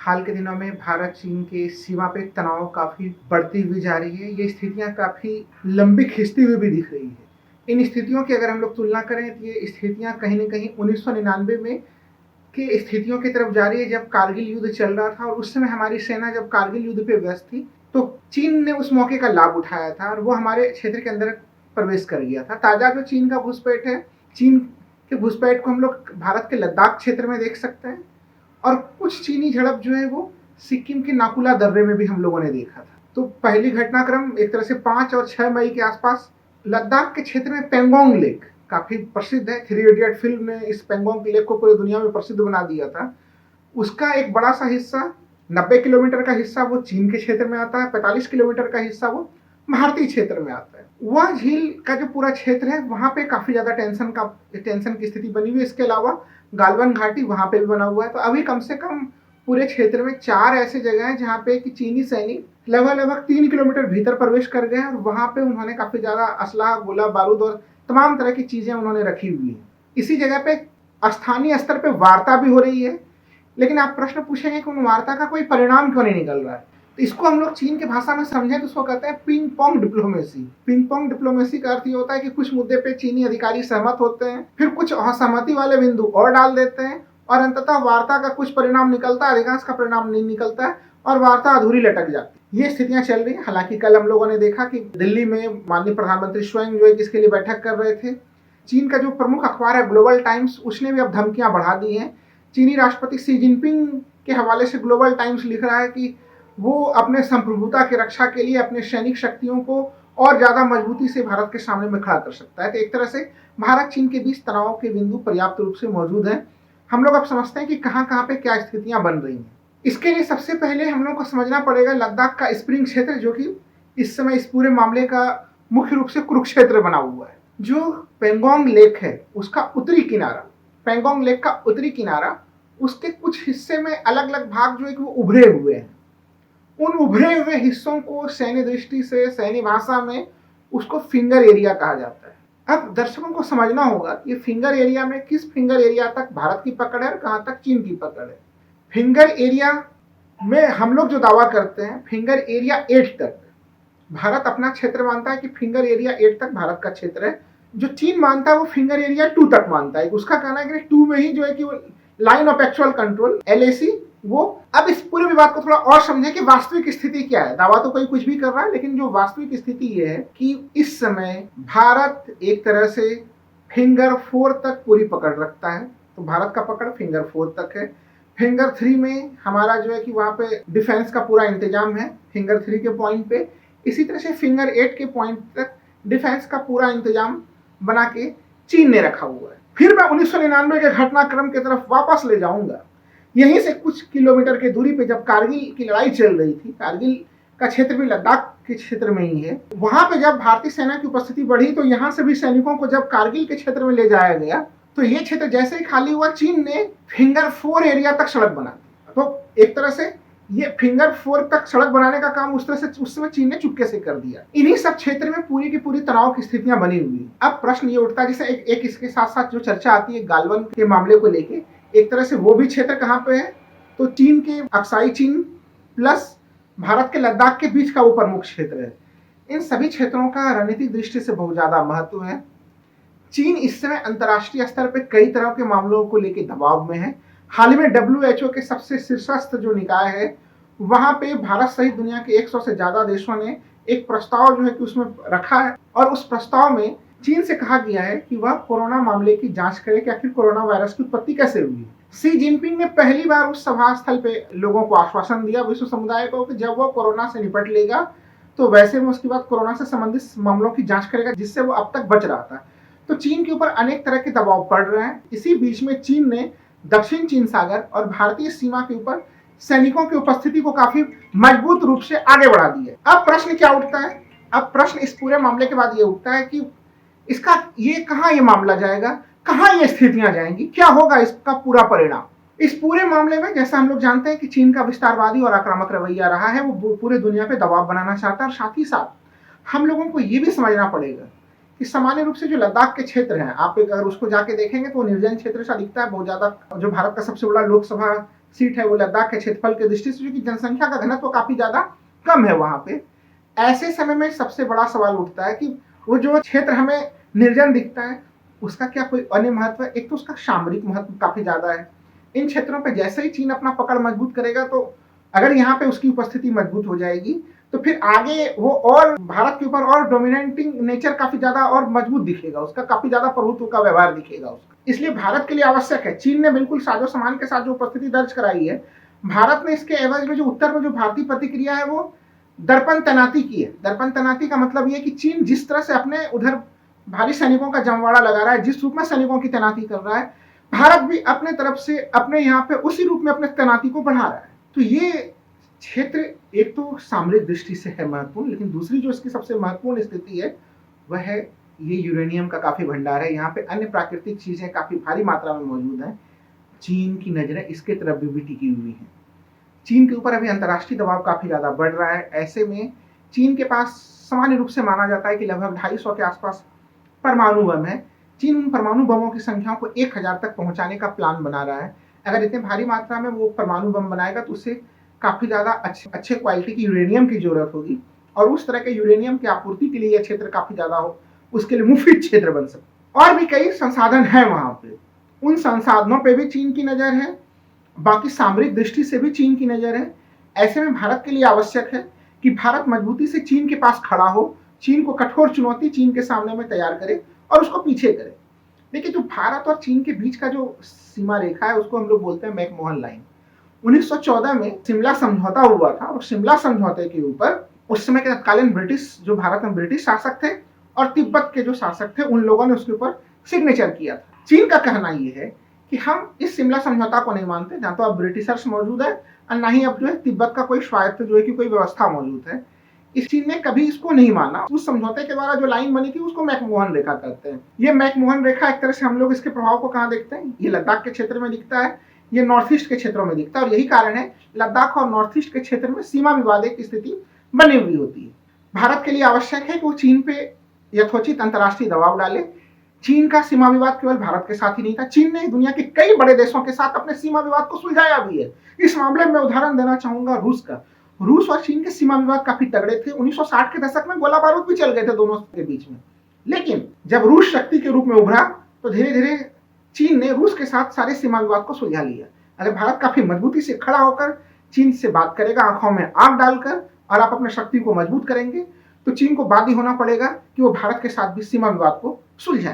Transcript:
हाल के दिनों में भारत चीन के सीमा पे तनाव काफ़ी बढ़ती हुई जा रही है। ये स्थितियाँ काफ़ी लंबी खिंचती हुई भी दिख रही है। इन स्थितियों की अगर हम लोग तुलना करें तो ये स्थितियाँ कहीं न कहीं 1999 में की स्थितियों की तरफ जा रही है, जब कारगिल युद्ध चल रहा था और उस समय हमारी सेना जब कारगिल युद्ध पे व्यस्त थी, तो चीन ने उस मौके का लाभ उठाया था और वो हमारे क्षेत्र के अंदर प्रवेश कर गया था। ताज़ा जो चीन का घुसपैठ है, चीन के घुसपैठ को हम लोग भारत के लद्दाख क्षेत्र में देख सकते हैं और कुछ चीनी झड़प जो है वो सिक्किम के नाकुला दर्रे में भी हम लोगों ने देखा था। तो पहली घटनाक्रम एक तरह से 5 और 6 मई के आसपास लद्दाख के क्षेत्र में पेंगोंग लेक काफ़ी प्रसिद्ध है। थ्री इडियट फिल्म ने इस पेंगोंग लेक को पूरी दुनिया में प्रसिद्ध बना दिया था। उसका एक बड़ा सा हिस्सा 90 किलोमीटर का हिस्सा वो चीन के क्षेत्र में आता है, 45 किलोमीटर का हिस्सा वो भारतीय क्षेत्र में आता है। वह झील का जो पूरा क्षेत्र है वहाँ पे काफ़ी ज़्यादा टेंशन की स्थिति बनी हुई है। इसके अलावा गालवन घाटी वहाँ पे भी बना हुआ है। तो अभी कम से कम पूरे क्षेत्र में 4 ऐसे जगह हैं जहाँ पे कि चीनी सैनिक लगभग 3 किलोमीटर भीतर प्रवेश कर गए हैं और वहाँ पे उन्होंने काफ़ी ज़्यादा असलहा, गोला बारूद और तमाम तरह की चीज़ें उन्होंने रखी हुई हैं। इसी जगह पे स्थानीय स्तर पे वार्ता भी हो रही है, लेकिन आप प्रश्न पूछेंगे कि उन वार्ता का कोई परिणाम क्यों नहीं निकल रहा है। तो इसको हम लोग चीन की भाषा में समझें तो उसको कहते हैं ping pong diplomacy. Ping pong diplomacy का अर्थ ये होता है कि कुछ मुद्दे पे चीनी अधिकारी सहमत होते हैं, फिर कुछ असहमति वाले बिंदु और डाल देते हैं और अंततः वार्ता का कुछ परिणाम निकलता है, अधिकांश का परिणाम नहीं निकलता है और वार्ता अधूरी लटक जाती है। ये स्थितियां चल रही है। हालांकि कल हम लोगों ने देखा कि दिल्ली में माननीय प्रधानमंत्री स्वयं जो है इसके लिए बैठक कर रहे थे। चीन का जो प्रमुख अखबार है ग्लोबल टाइम्स, उसने भी अब धमकियां बढ़ा दी हैं। चीनी राष्ट्रपति शी जिनपिंग के हवाले से ग्लोबल टाइम्स लिख रहा है कि वो अपने संप्रभुता की रक्षा के लिए अपने सैनिक शक्तियों को और ज्यादा मजबूती से भारत के सामने में खड़ा कर सकता है। तो एक तरह से भारत चीन के बीच तनाव के बिंदु पर्याप्त रूप से मौजूद हैं। हम लोग अब समझते हैं कि कहाँ पे क्या स्थितियां बन रही हैं। इसके लिए सबसे पहले हम लोग को समझना पड़ेगा लद्दाख का स्प्रिंग क्षेत्र, जो कि इस समय इस पूरे मामले का मुख्य रूप से कुरुक्षेत्र बना हुआ है। जो पेंगोंग लेक है उसका उत्तरी किनारा, पेंगोंग लेक का उत्तरी किनारा, उसके कुछ हिस्से में अलग अलग भाग जो है कि वो उभरे हुए हैं। उन उभरे हुए हिस्सों को सैन्य दृष्टि से, सैन्य भाषा में उसको फिंगर एरिया कहा जाता है। अब दर्शकों को समझना होगा कि फिंगर एरिया में किस फिंगर एरिया तक भारत की पकड़ है और कहाँ तक चीन की पकड़ है। फिंगर एरिया में हम लोग जो दावा करते हैं, फिंगर एरिया 8 तक भारत अपना क्षेत्र मानता है कि फिंगर एरिया 8 तक भारत का क्षेत्र है। जो चीन मानता है वो फिंगर एरिया 2 तक मानता है। उसका कहना है कि 2 में ही जो है कि वो line of actual control LAC वो। अब इस पूरे विवाद को थोड़ा और समझें कि वास्तविक स्थिति क्या है। दावा तो कोई कुछ भी कर रहा है, लेकिन जो वास्तविक स्थिति ये है कि इस समय भारत एक तरह से फिंगर 4 तक पूरी पकड़ रखता है। तो भारत का पकड़ फिंगर 4 तक है। फिंगर 3 में हमारा जो है कि वहाँ पे डिफेंस का पूरा इंतजाम है फिंगर 3 के पॉइंट पे। इसी तरह से फिंगर 8 के पॉइंट तक डिफेंस का पूरा इंतजाम बना के चीन ने रखा हुआ है। फिर मैं 1999 के घटनाक्रम की तरफ वापस ले जाऊंगा। यहीं से कुछ किलोमीटर की दूरी पे जब कारगिल की लड़ाई चल रही थी, कारगिल का क्षेत्र भी लद्दाख के क्षेत्र में ही है, वहां पे जब भारतीय सेना की उपस्थिति बढ़ी तो यहाँ से भी सैनिकों को जब कारगिल के क्षेत्र में ले जाया गया तो ये क्षेत्र जैसे ही खाली हुआ, चीन ने फिंगर 4 एरिया तक सड़क बना दी। तो एक तरह से ये फिंगर 4 तक सड़क बनाने का काम उस तरह से उस समय चीन ने चुपके से कर दिया। इन्हीं सब क्षेत्र में पूरी की पूरी तनाव की स्थितियां बनी हुई है। अब प्रश्न ये उठता है, जैसे एक इसके साथ साथ जो चर्चा आती है गालवन के मामले को लेके, एक तरह से वो भी क्षेत्र कहाँ पे है, तो चीन के अक्साई चीन प्लस भारत के लद्दाख के बीच का वो प्रमुख क्षेत्र है। इन सभी क्षेत्रों का रणनीतिक दृष्टि से बहुत ज्यादा महत्व है। चीन इस समय अंतर्राष्ट्रीय स्तर पर कई तरह के मामलों को लेकर दबाव में है। हाल ही में WHO के सबसे शीर्षस्थ जो निकाय है वहां पे भारत सहित दुनिया के 100 से ज्यादा देशों ने एक प्रस्ताव जो है कि उसमें रखा है और उस प्रस्ताव में चीन से कहा गया है कि वह कोरोना मामले की जांच करे कि आखिर कोरोना वायरस की उत्पत्ति कैसे हुई। शी जिनपिंग ने पहली बार उस सभा स्थल पे लोगों को आश्वासन दिया, विश्व समुदाय को, कि जब वो कोरोना से निपट लेगा तो वैसे में उसके बाद कोरोना से संबंधित मामलों की जांच करेगा जिससे वो अब तक बच रहा था। तो चीन के ऊपर अनेक तरह के दबाव पड़ रहे हैं। इसी बीच में चीन ने दक्षिण चीन सागर और भारतीय सीमा के ऊपर सैनिकों की उपस्थिति को काफी मजबूत रूप से आगे बढ़ा दी है। अब प्रश्न क्या उठता है, अब प्रश्न इस पूरे मामले के बाद ये उठता है कि इसका ये कहाँ ये मामला जाएगा, कहाँ ये स्थितियां जाएंगी, क्या होगा इसका पूरा परिणाम। इस पूरे मामले में जैसा हम लोग जानते हैं कि चीन का विस्तारवादी और आक्रामक रवैया रहा है, वो पूरे दुनिया पे दबाव बनाना चाहता है और साथ ही साथ हम लोगों को ये भी समझना पड़ेगा कि सामान्य रूप से जो लद्दाख के क्षेत्र हैं, आप अगर उसको जाके देखेंगे तो निर्जन क्षेत्र सा दिखता है बहुत ज्यादा। जो भारत का सबसे बड़ा लोकसभा सीट है वो लद्दाख के क्षेत्रफल की दृष्टि से, क्योंकि जनसंख्या का घनत्व काफी ज्यादा कम है वहां पे। ऐसे समय में सबसे बड़ा सवाल उठता है कि वो जो क्षेत्र हमें निर्जन दिखता है उसका क्या कोई अन्य महत्व है। एक तो उसका सामरिक महत्व काफी ज्यादा है। इन क्षेत्रों पे जैसे ही चीन अपना पकड़ मजबूत करेगा, तो अगर यहाँ पे उसकी उपस्थिति मजबूत हो जाएगी तो फिर आगे वो और भारत के ऊपर और डोमिनेटिंग नेचर काफी ज्यादा और मजबूत दिखेगा, उसका काफी ज्यादा प्रभुत्व का व्यवहार दिखेगा उसका। इसलिए भारत के लिए आवश्यक है, चीन ने बिल्कुल साजो सामान के साथ जो उपस्थिति दर्ज कराई है, भारत ने इसके एवज में जो उत्तर में जो भारतीय प्रतिक्रिया है वो दर्पण तैनाती की है। दर्पण तैनाती का मतलब ये कि चीन जिस तरह से अपने उधर भारी सैनिकों का जमवाड़ा लगा रहा है, जिस रूप में सैनिकों की तैनाती कर रहा है, भारत भी अपने तरफ से अपने यहाँ पे उसी रूप में अपने तैनाती को बढ़ा रहा है। तो ये क्षेत्र एक तो सामरिक दृष्टि से है महत्वपूर्ण, लेकिन दूसरी जो इसकी सबसे महत्वपूर्ण स्थिति है वह है ये यूरेनियम का काफी भंडार है। यहाँ पे अन्य प्राकृतिक चीजें काफी भारी मात्रा में मौजूद हैं। चीन की नजरें इसके तरफ भी टिकी हुई हैं। चीन के ऊपर अभी अंतर्राष्ट्रीय दबाव काफी ज्यादा बढ़ रहा है। ऐसे में चीन के पास सामान्य रूप से माना जाता है कि लगभग 250 के आसपास परमाणु बम है। चीन उन परमाणु बमों की संख्या को 1000 तक पहुंचाने का प्लान बना रहा है। अगर इतने भारी मात्रा में वो परमाणु बम बनाएगा तो उसे काफी ज्यादा अच्छे क्वालिटी की यूरेनियम की जरूरत होगी, और उस तरह के यूरेनियम की आपूर्ति के लिए यह क्षेत्र काफी ज्यादा हो, उसके लिए मुफीद क्षेत्र बन सकता। और भी कई संसाधन है वहां पे, उन संसाधनों पे भी चीन की नजर है, बाकी सामरिक दृष्टि से भी चीन की नजर है। ऐसे में भारत के लिए आवश्यक है कि भारत मजबूती से चीन के पास खड़ा हो, चीन को कठोर चुनौती चीन के सामने में तैयार करे और उसको पीछे करे। देखिए, जो भारत और चीन के बीच का जो सीमा रेखा है उसको हम लोग बोलते हैं मैकमोहन लाइन। 1914 में शिमला समझौता हुआ था, और शिमला समझौते के ऊपर उस समय के तत्कालीन ब्रिटिश, जो भारत में ब्रिटिश शासक थे और तिब्बत के जो शासक थे, उन लोगों ने उसके ऊपर सिग्नेचर किया था। चीन का कहना यह है कि हम इस शिमला समझौता को नहीं मानते, जहां तो अब ब्रिटिशर्स मौजूद है और ना ही अब जो है तिब्बत का कोई स्वायत्त जो है कि कोई व्यवस्था मौजूद है। इस चीन ने कभी इसको नहीं माना। उस समझौते के द्वारा जो लाइन बनी थी उसको मैकमोहन रेखा कहते हैं। ये मैकमोहन रेखा एक तरह से हम लोग इसके प्रभाव को कहाँ देखते हैं, ये लद्दाख के क्षेत्र में दिखता है, ये नॉर्थ ईस्ट के क्षेत्रों में दिखता है, और यही कारण है लद्दाख और नॉर्थ ईस्ट के क्षेत्र में सीमा विवाद की स्थिति बनी हुई होती है। भारत के लिए आवश्यक है कि वो चीन पे यथोचित अंतर्राष्ट्रीय दबाव डाले। चीन का सीमा विवाद केवल भारत के साथ ही नहीं था, चीन ने दुनिया के कई बड़े देशों के साथ अपने सीमा विवाद को सुलझाया भी है। इस मामले में उदाहरण देना चाहूंगा रूस का। रूस और चीन के सीमा विवाद काफी तगड़े थे। 1960 के दशक में गोला बारूद भी चल गए थे दोनों के बीच में, लेकिन जब रूस शक्ति के रूप में उभरा तो धीरे धीरे चीन ने रूस के साथ सारे सीमा विवाद को सुलझा लिया। अगर भारत काफी मजबूती से खड़ा होकर चीन से बात करेगा, आंखों में आंख डालकर, और आप अपनी शक्ति को मजबूत करेंगे, तो चीन को बाध्य होना पड़ेगा कि वो भारत के साथ भी सीमा विवाद को सुलझाए।